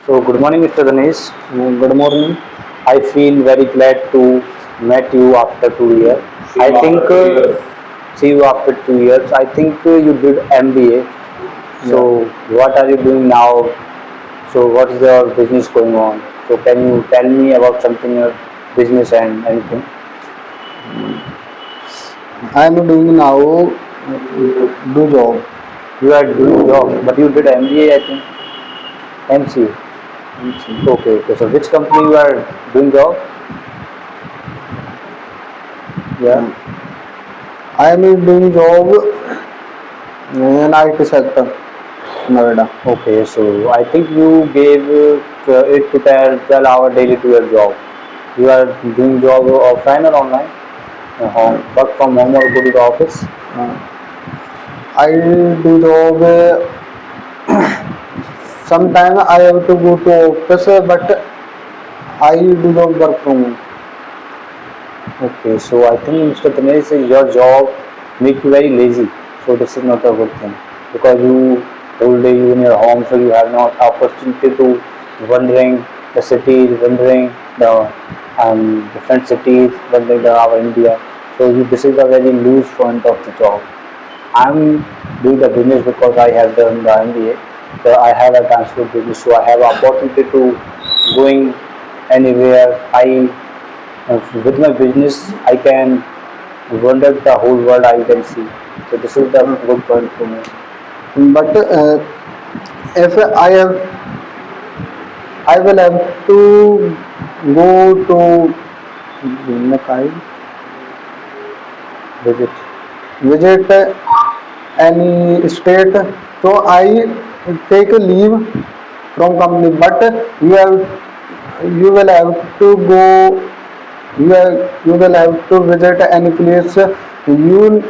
So good morning, Mr. Ganesh. Good morning. I feel very glad to meet you after 2 years. I think see you after 2 years. I think you did MBA. So Yeah, what are you doing now? So what is your business going on? So can you tell me about something your business and anything? I am doing now do job. You are doing job, but you did MBA, I think MCA. Okay, okay. So which company you are doing job? Yeah. I am doing job in IT sector, Noida. Okay, so I think you gave 8 to 12 hour daily to your job. You are doing job offline or online? Home, work from home or go to the office? Uh, I do job. Sometime I have to go to office, but I do job work from home. Okay, so I think Mr. Dinesh, your job make you very lazy. So this is not a good thing because you whole day you in your home, so you have not opportunity to wandering the cities, wandering the different cities, wandering the our India. So this is a very loose point of the job. I'm doing the business because I have done the MBA. So I have a transport business, so I have opportunity to going anywhere. With my business, I can wander the whole world. I can see. So this is the good point for me. But if I will have to go to Nakai, Visit. visit any state, so I take a leave from company. But you have you will have to go. You will have to visit any place. You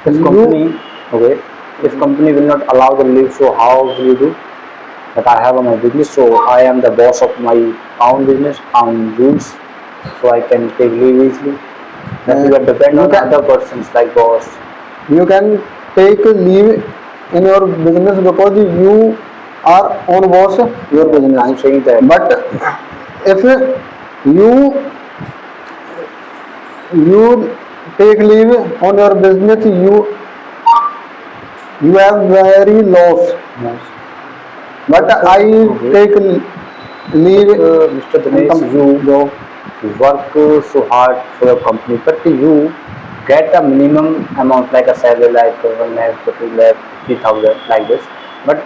If you company, okay, if company will not allow the leave, so how will you do? But I have my business, so I am the boss of my own business, own rules, so I can take leave easily. But uh, you are depend you on can other persons like boss. you can take a leave in your business because you are on boss your Yeah, business. I'm saying that. But if you you take leave on your business, you have very loss. Yes. But But I okay. take But leave Mr. and Dinesh, come you job. work so hard for your company, but you get a minimum amount like a salary like 1 lakh, 2 lakh, 3,000 like this. But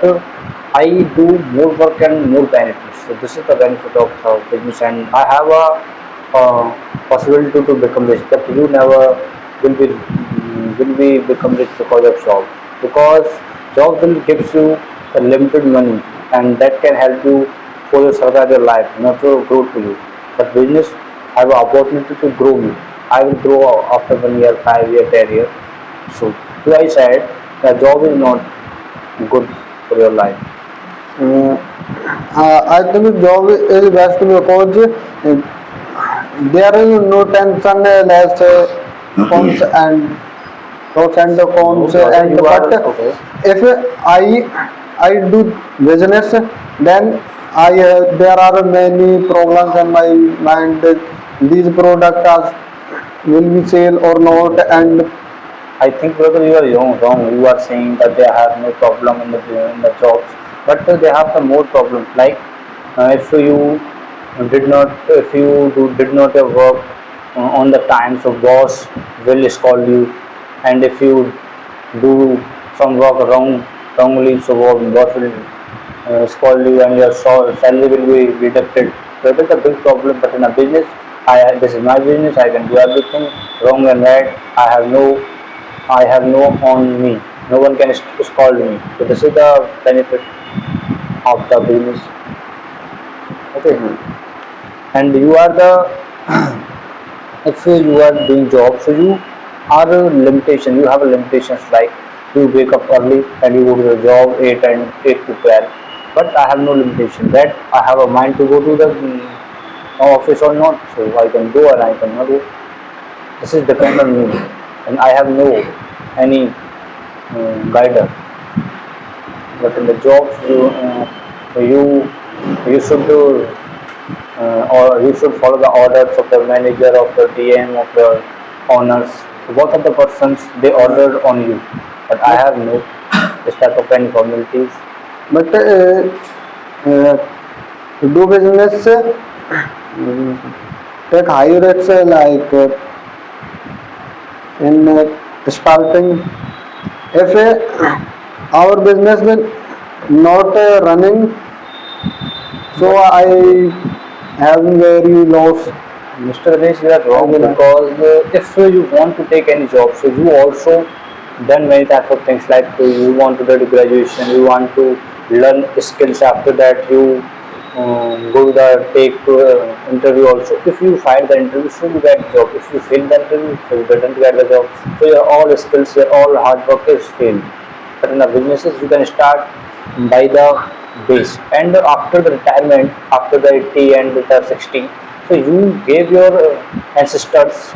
I do more work and more benefits. So this is the benefit of business, and I have a possibility to become rich. But you never will be become rich because of job. Because job will gives you a limited money, and that can help you for your survive your life, not to grow to you. But business have an opportunity to grow me. I will grow after 1 year, 5 year, 10 year. So to I said the job is not good for your life. Uh, I think job is best because there is no tension, less cons and pros and No, cons. brother, And you but are okay. if I do business, then there are many problems in my mind. These products are will be sale or not, and I think, brother, you are wrong. Wrong. You are saying that they have no problem in the jobs, but they have some more problems. Like if you did not work on the time, so boss will scold you, and if you do some work wrongly, so boss will scold you, and your salary will be deducted. So it is a big problem. But in a business, this is my business. I can do everything, wrong and right. I have no on me. No one can scold me. So this is the benefit of the business. Okay. And you are the if you are doing job, so you are a limitation. You have a limitations like you wake up early and you go to the job 8 to 12. But I have no limitation. That I have a mind to go to the office or not. So I can go and I cannot go. This is depend on me, and I have no any guider. But in the jobs, you you should do or you should follow the orders of the manager, of the DM, of the owners. What are the persons they ordered on you? But I have no this type of any formalities. but to do business, take high risks like in starting. If our business is not running, so I have very loss. Mr. Ramesh, you are wrong because if you want to take any job, so you also done many types of things like you want to do the graduation, you want to learn skills. After that, you go to the take interview also. If you find the interview, so you get the job. If you fail the interview, so you didn't get the job. So your all skills, your all hard work is failed. But in the businesses, you can start by the base, and after the retirement, after the 80 and the 60, so you gave your ancestors,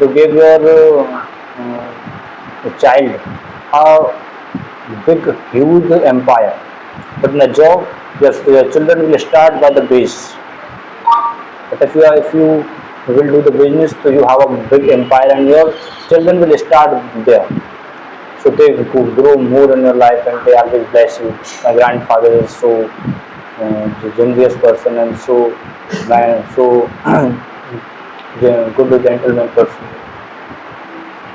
you gave your child a big huge empire. But in a job, your children will start by the base. But if you will do the business, so you have a big empire, and your children will start there. So they could grow more in your life, and they always bless you. My grandfather is so generous person, and so good gentleman person.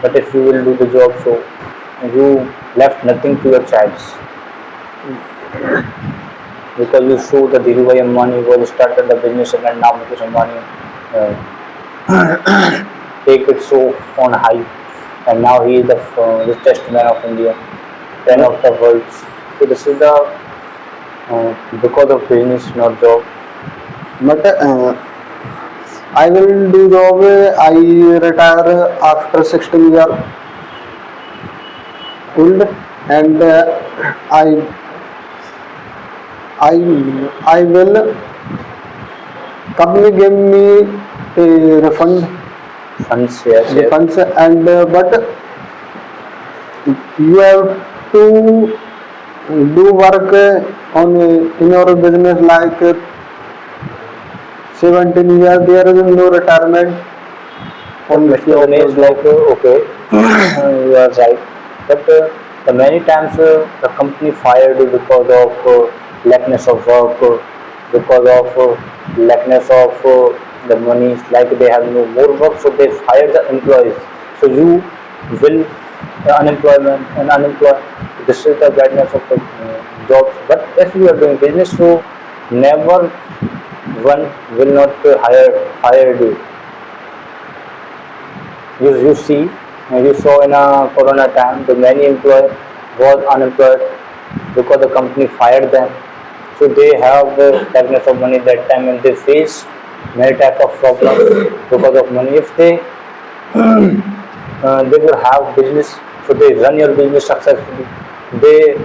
But if you will do the job, so you left nothing to your child, because you saw the Dhirubhai Ambani was started the business, and now Mukesh Ambani take it so on high, and now he is the richest man of India, 10 of the world. So this is the because of business, not job. But I will do job. I retire after 16 years old, and I I will company give me a refund Funds, yes, the yes. funds, and but you have to do work on in your business like 17 years. There is no retirement policy Mr. of Ramesh, the like, job. okay, you are right. But the many times the company fired you because of lackness of work, because of lackness of the money, like they have no more work, so they fire the employees. So you will unemployment and unemployed. This is the badness of the jobs. But if you are doing business, so never one will not hire you. You see, you saw in a corona time the many employees was unemployed because the company fired them. So they have lackness of money that time, and they face many type of problems because of money. If they will have business, so they run your business successfully. They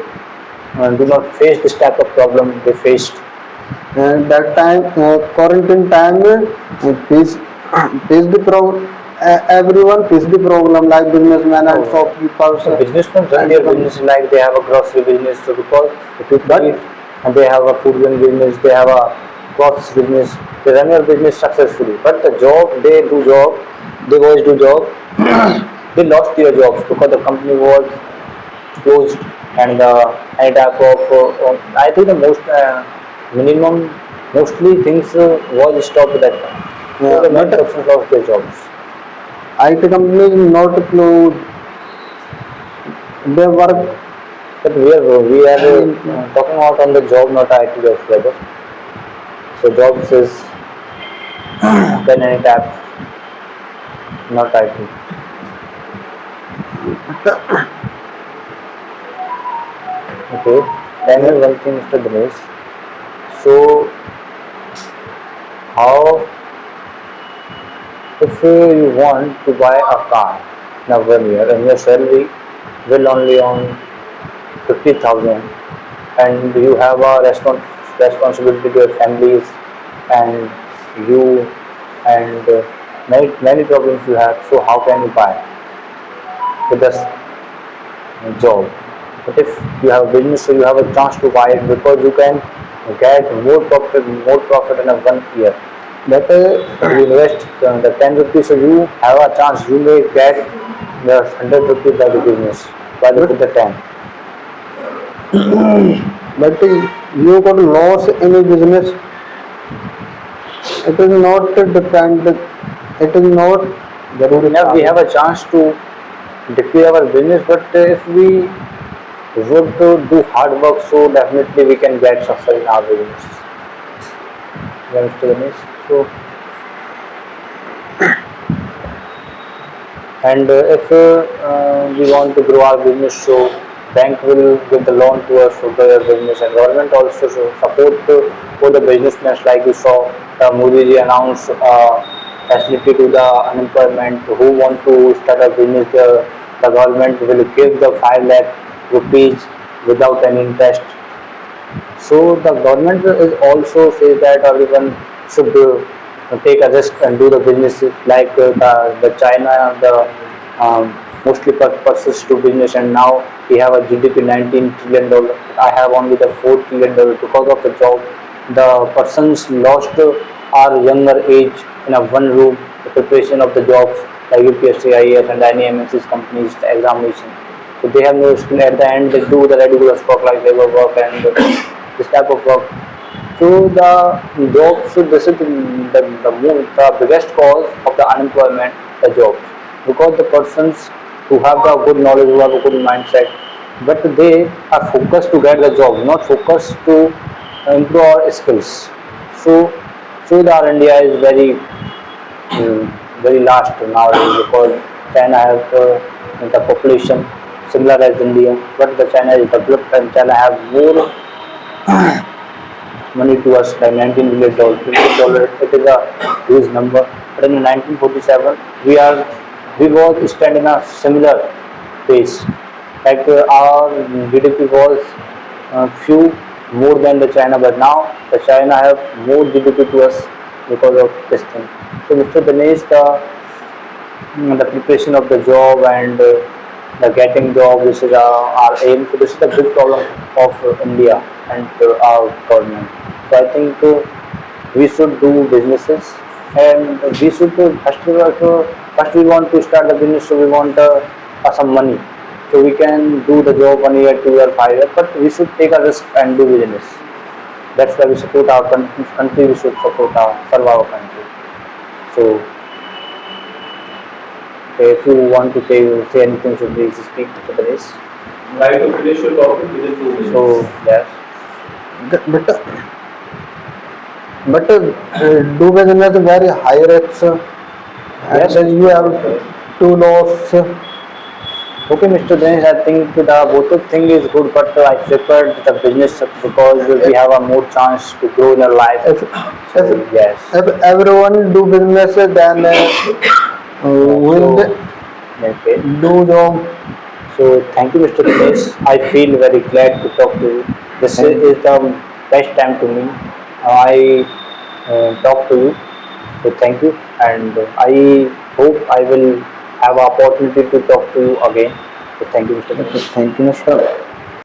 do not face this type of problem they faced. And that time, quarantine time, face face the problem. Everyone face the problem like businessmen and Oh, shopkeepers so businessmen run and their business like they have a grocery business. So because the people eat, and they have a food business, they have a clothes business, they run their business successfully. But the job they do job, they always do job. They lost their jobs because the company was closed, and any type of I think the most minimum mostly things was stopped at that time. So the many but persons lost their jobs. IT companies not closed. They work. But we are talking about on the job, not IT jobs, brother. So jobs is then any type, not IT. Okay. Tell me one thing, Mr. Dinesh. So how if you want to buy a car now 1 year and your salary will only on 50,000, and you have a responsibility to your families, and you and many problems you have, so how can you buy with this job? But if you have a business, so you have a chance to buy it because you can get more profit in a 1 year. But you invest the 10 rupees, so you have a chance. You may get the 100 rupees by the business by the 10. but you got loss in a business. It is not depend. It is not We have a chance to declare our business, but if we would do hard work, so definitely we can get success in our business. You understand me? So, and if we want to grow our business, so bank will give the loan to us for the business, and government also so support for the businessmen. Like you saw, Modi ji announced facility to the unemployment who want to start a business. The government will give the 5 lakh rupees without any interest. So the government is also says that everyone should take a risk and do the businesses like the China, the mostly purposes to business, and now we have a GDP $19 trillion. I have only the $4 trillion because of the job. The persons lost our younger age in a one room, the preparation of the jobs like UPSC, IAS, and any MNCs companies, the examination. So they have no skill. At the end, they do the regular work like labor work and this type of work. So the jobs, so this is the biggest cause of the unemployment, the jobs, because the persons who have the good knowledge, who have a good mindset, but they are focused to get the job, not focused to improve our skills. So, so the our India is very last nowadays because China has the population similar as India, but the China is developed and China have more money to us like $19 billion. It is a huge number. But in 1947, we was stand in a similar pace. Like our GDP was few more than the China, but now the China have more GDP to us because of this thing. So Mr. Dinesh, the preparation of the job and the getting job, this is our aim. So this is the big problem of India and our government. So I think we should do businesses and we should first we want to start the business, so we want some money. So we can do the job 1 year, 2 year, 5 year, but we should take a risk and do business. That's why we support our country. We should support serve our country. So if you want to say anything, so please speak to the race. Try to finish your topic within 2 minutes. So yes, but do business very high risks. Yes. And you have to loss. okay, Mr. Dinesh, I think the both of thing is good, but I prefer the business because we have a more chance to grow in our life. If, So, if, yes. if everyone do business, then will Okay. do job. So thank you, Mr. Dinesh. I feel very glad to talk to you. This is the best time to me. I talk to you. So thank you, and I hope I will have opportunity to talk to you again. So thank you, Mr. Dinesh. Thank you, Mr.